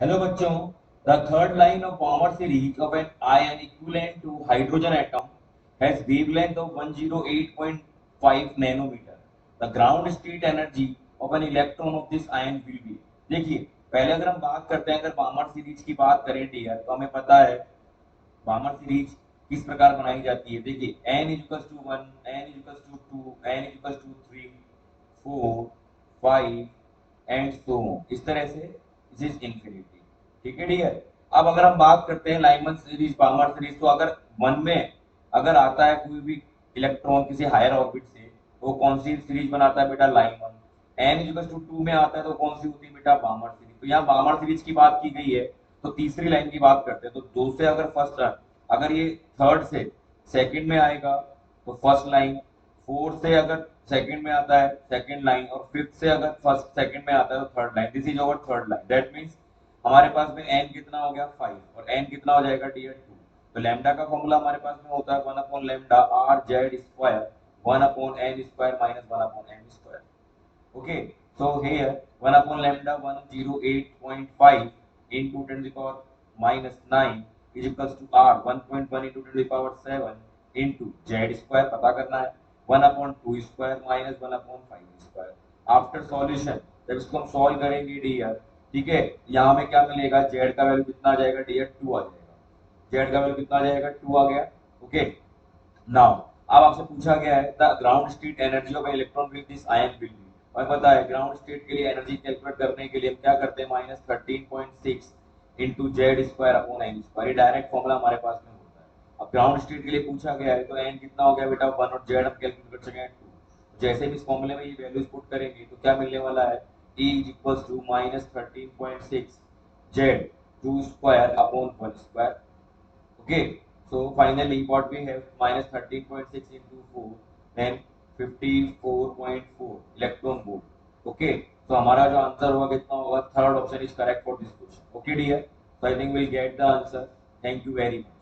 Hello बच्चों, the third line of Balmer series of an ion equivalent to hydrogen atom has wavelength of 108.5 nanometer. The ground state energy of an electron of this ion will be। देखिए, पहले अगर हम बात करते हैं, अगर बामर series की बात करें डियर, तो हमें पता है बामर सीरीज किस प्रकार बनाई जाती है। देखिए n equals to 1, n equals to 2, n equals to 3, 4, 5 and so on, इस तरह से दिस इज इंफिनिटी। ठीक है डियर। अब अगर हम बात करते हैं लाइमन सीरीज बामर सीरीज, तो अगर वन में अगर आता है कोई भी इलेक्ट्रॉन किसी हायर ऑर्बिट से, तो वो कौन सी सीरीज बनाता है बेटा, लाइमन। एन इक्वल्स टू 2 में आता है तो कौन सी होती है बेटा, बामर सीरीज। तो यहाँ बामर सीरीज की बात की गई है, तो तीसरी लाइन की बात करते हैं। तो दो से अगर फर्स्ट, अगर ये थर्ड से सेकंड में आएगा तो फर्स्ट लाइन, फोर से अगर सेकंड में आता है सेकंड लाइन, और फिफ्थ से अगर फर्स्ट सेकंड में आता है तो third line. This is our third line. That means हमारे पास में एन कितना हो गया 5, और एन कितना हो जाएगा डियर 2। तो लैम्डा का फॉर्मूला हमारे पास में होता है 1 upon lambda R Z square 1 upon N square minus 1 upon N square. Okay, so here 1 upon lambda 108.5 into 10 to the power minus 9 is equals to r 1.1 into 10 to the power 7 into z square पता करना है 1 upon 2 square minus 1 upon 5 square। After solution जब इसको हम solve करेंगे dear, ठीक है, यहाँ में क्या मिलेगा, z का वैल्यू कितना आ जाएगा डियर 2 आ जाएगा। z का वैल्यू कितना आ जाएगा 2 आ गया। ओके, नाउ अब आपसे पूछा गया है the ground state energy of electron with this ion will be. और पता है ग्राउंड स्टेट के लिए एनर्जी कैलकुलेट करने के लिए हम क्या करते हैं, -13.6 into Z square upon N square. ये डायरेक्ट फॉर्मूला हमारे पास में होता है। अब ग्राउंड स्टेट के लिए पूछा गया है तो एन कितना हो गया बेटा 1, और जेड हम कैलकुलेट कर सके 2। जैसे भी इस फॉर्मूले में ये वैल्यूज पुट करेंगे तो क्या मिलने वाला है, E is equals to -13.6 Z 2 square upon 1 square. Okay, so finally what we have, -13.6 into 4, then 54.4 electron volt. Okay, so हमारा जो आंसर होगा कितना होगा, third option is correct for this question. Okay dear, so I think we'll get the answer. Thank you very much.